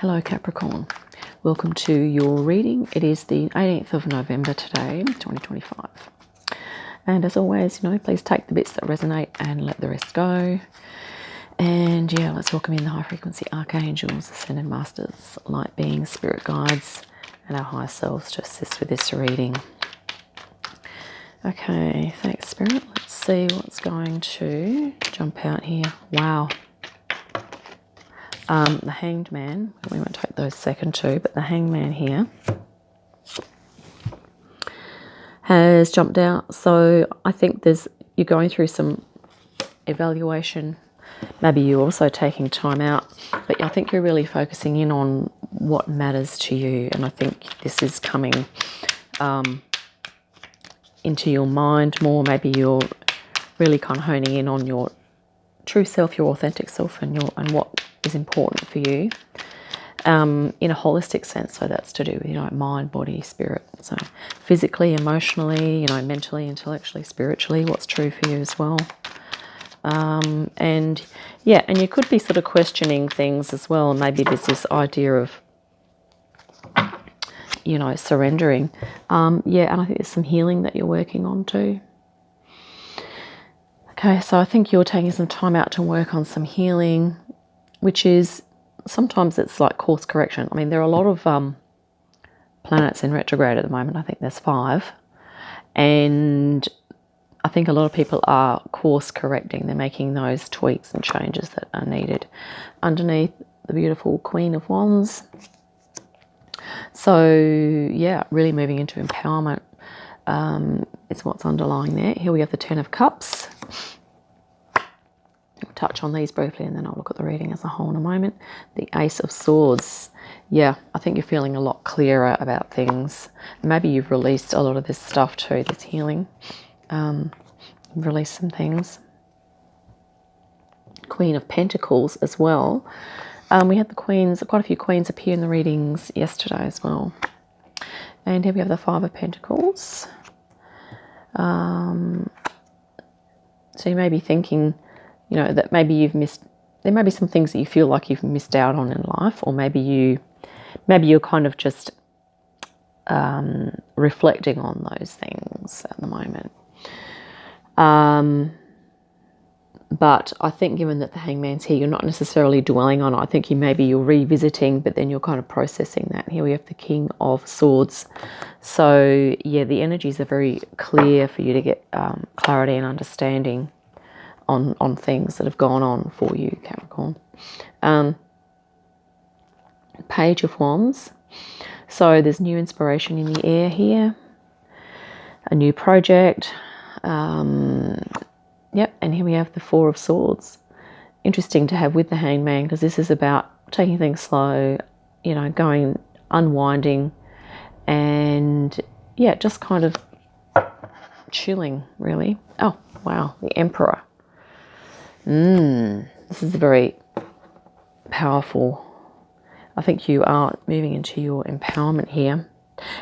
Hello Capricorn, welcome to your reading. It is the 18th of November today, 2025. And as always, please take the bits that resonate and let the rest go. And yeah, let's welcome in the high frequency archangels, ascended masters, light beings, spirit guides, and our higher selves to assist with this reading. Okay, thanks Spirit. Let's see what's going to jump out here. Wow. The Hanged Man, we won't take those second two, but the Hanged Man here has jumped out. So I think you're going through some evaluation. Maybe you're also taking time out, but I think you're really focusing in on what matters to you. And I think this is coming into your mind more. Maybe you're really kind of honing in on your true self, your authentic self, and what is important for you in a holistic sense. So that's to do with mind, body, spirit. So physically, emotionally, mentally, intellectually, spiritually, what's true for you as well. And you could be sort of questioning things as well. Maybe there's this idea of surrendering. And I think there's some healing that you're working on too. Okay, so I think you're taking some time out to work on some healing, which is, sometimes it's like course correction. I mean, there are a lot of planets in retrograde at the moment. I think there's 5. And I think a lot of people are course correcting. They're making those tweaks and changes that are needed. Underneath the beautiful Queen of Wands. So, yeah, really moving into empowerment is what's underlying there. Here we have the 10 of Cups. I'll touch on these briefly and then I'll look at the reading as a whole in a moment. The Ace of Swords. Yeah, I think you're feeling a lot clearer about things. Maybe you've released a lot of this stuff too, this healing. Released some things. Queen of Pentacles as well. We had the Queens, quite a few Queens appear in the readings yesterday as well. And here we have the 5 of Pentacles. So you may be thinking, that maybe you've missed, there may be some things that you feel like you've missed out on in life, or maybe you're kind of just reflecting on those things at the moment. But I think given that the Hangman's here, you're not necessarily dwelling on it. I think you're revisiting, but then you're kind of processing that. Here we have the King of Swords. So yeah, the energies are very clear for you to get clarity and understanding on things that have gone on for you, Capricorn. Page of Wands. So there's new inspiration in the air here. A new project. Yep, and here we have the 4 of Swords. Interesting to have with the Hangman, because this is about taking things slow, going, unwinding, and yeah, just kind of chilling, really. Oh, wow, the Emperor. This is very powerful. I think you are moving into your empowerment here,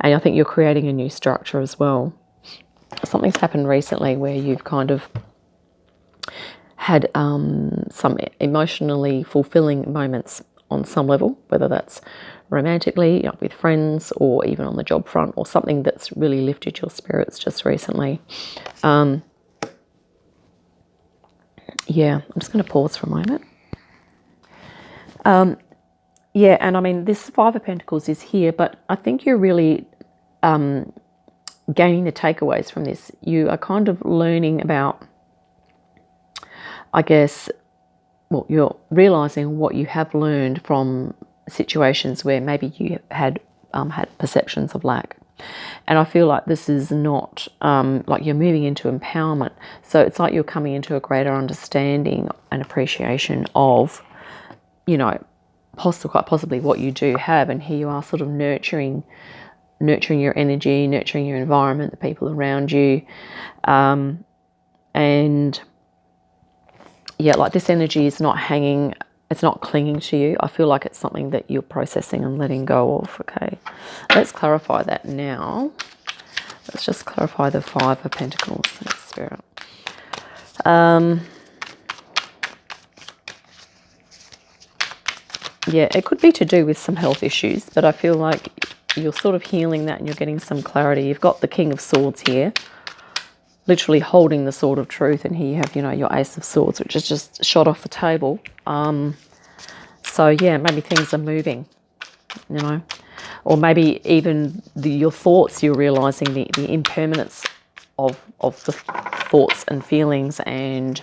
and I think you're creating a new structure as well. Something's happened recently where you've kind of had some emotionally fulfilling moments on some level, whether that's romantically, with friends, or even on the job front, or something that's really lifted your spirits just recently. Yeah, I'm just going to pause for a moment. Yeah, and I mean, this 5 of Pentacles is here, but I think you're really gaining the takeaways from this. You are kind of learning about, I guess, well, you're realizing what you have learned from situations where maybe you had perceptions of lack. And I feel like this is not like you're moving into empowerment. So it's like you're coming into a greater understanding and appreciation of, quite possibly what you do have. And here you are sort of nurturing your energy, nurturing your environment, the people around you. And yeah, like this energy is not hanging, it's not clinging to you. I feel like it's something that you're processing and letting go of. Okay, let's clarify that now. Let's just clarify the 5 of Pentacles. Spirit. yeah, it could be to do with some health issues, but I feel like you're sort of healing that and you're getting some clarity. You've got the King of Swords here, literally holding the sword of truth, and here you have, you know, your Ace of Swords, which is just shot off the table. So yeah, maybe things are moving, you know, or maybe even your thoughts, you're realizing the impermanence of the thoughts and feelings, and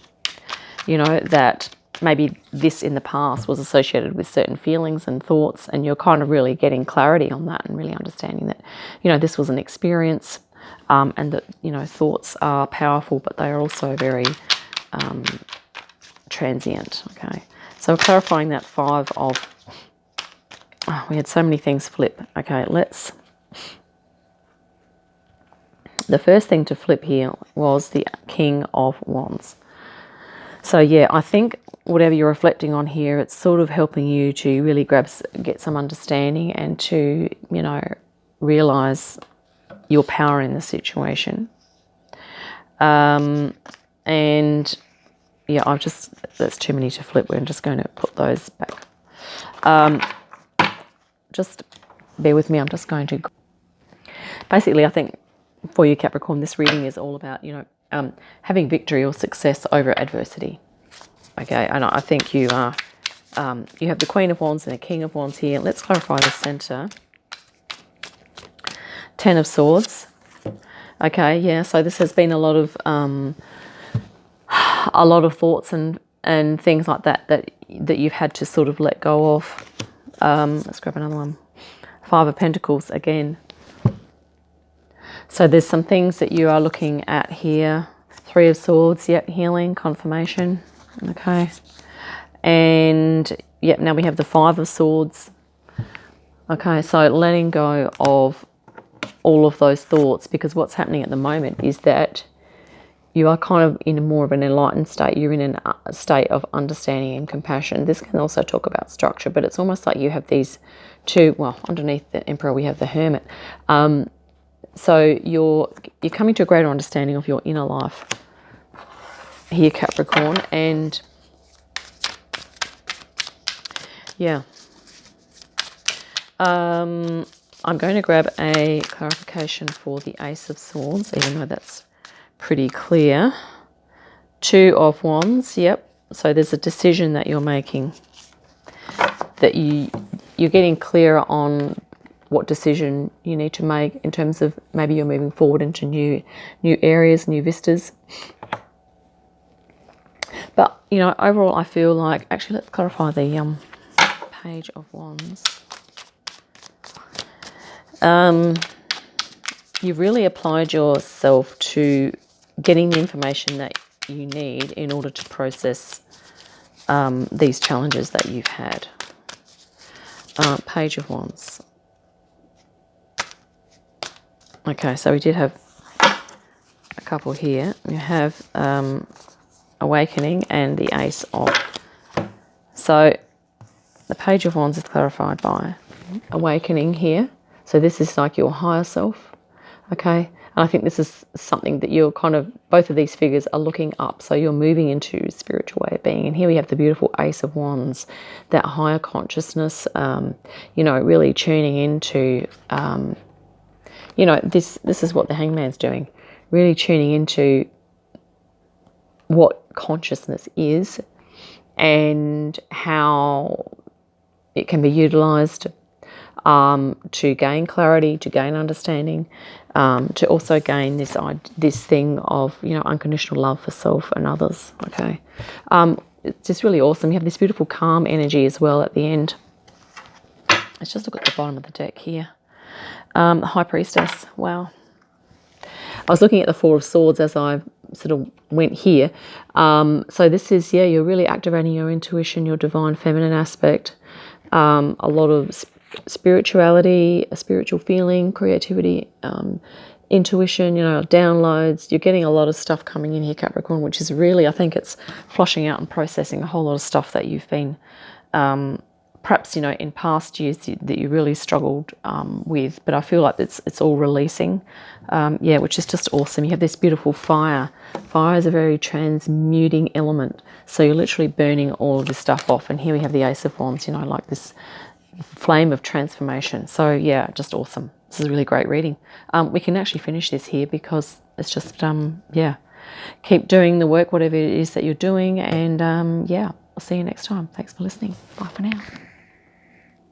you know that maybe this in the past was associated with certain feelings and thoughts, and you're kind of really getting clarity on that and really understanding that, you know, this was an experience, and that, you know, thoughts are powerful, but they are also very transient. Okay, so clarifying that 5 of, oh, we had so many things flip. Okay, the first thing to flip here was the King of Wands. So yeah, I think whatever you're reflecting on here, it's sort of helping you to really get some understanding and to, you know, realize your power in the situation. And yeah, that's too many to flip. We're just going to put those back. Just bear with me. I'm just going to, basically, I think for you, Capricorn, this reading is all about, you know, having victory or success over adversity. Okay, and I think you are, you have the Queen of Wands and the King of Wands here. Let's clarify the center. 10 of Swords. Okay, yeah, so this has been a lot of thoughts and things like that you've had to sort of let go of. Let's grab another one. 5 of Pentacles again. So there's some things that you are looking at here. 3 of Swords, yep, healing, confirmation. Okay. And yep, now we have the 5 of Swords. Okay, so letting go of all of those thoughts, because what's happening at the moment is that you are kind of in more of an enlightened state. You're in a state of understanding and compassion. This can also talk about structure, but it's almost like you have these two, well, underneath the Emperor we have the Hermit. So you're coming to a greater understanding of your inner life here, Capricorn, and yeah. I'm going to grab a clarification for the Ace of Swords, even though that's pretty clear. 2 of Wands, yep. So there's a decision that you're making, that you're getting clearer on what decision you need to make in terms of maybe you're moving forward into new areas, new vistas. But, you know, overall I feel like, actually let's clarify the Page of Wands. You've really applied yourself to getting the information that you need in order to process these challenges that you've had. Page of Wands. Okay, so we did have a couple here. You have Awakening and the Ace of. So the Page of Wands is clarified by Awakening here. So this is like your higher self, okay? And I think this is something that you're kind of, both of these figures are looking up. So you're moving into a spiritual way of being. And here we have the beautiful Ace of Wands, that higher consciousness, you know, really tuning into, you know, this is what the Hangman's doing, really tuning into what consciousness is and how it can be utilized to gain clarity, to gain understanding, to also gain this thing of, you know, unconditional love for self and others. Okay, it's just really awesome. You have this beautiful calm energy as well at the end. Let's just look at the bottom of the deck here. The High Priestess. Wow. I was looking at the 4 of Swords as I sort of went here. So this is, yeah, you're really activating your intuition, your divine feminine aspect, a lot of spirituality, a spiritual feeling, creativity, intuition, you know, downloads. You're getting a lot of stuff coming in here, Capricorn, which is really, I think it's flushing out and processing a whole lot of stuff that you've been perhaps, you know, in past years that you really struggled with, but I feel like it's all releasing, yeah, which is just awesome. You have this beautiful fire. Fire is a very transmuting element, so you're literally burning all of this stuff off. And here we have the Ace of Wands, you know, like this flame of transformation. So yeah, just awesome. This is a really great reading. We can actually finish this here because it's just, yeah, keep doing the work, whatever it is that you're doing. And yeah, I'll see you next time. Thanks for listening. Bye for now.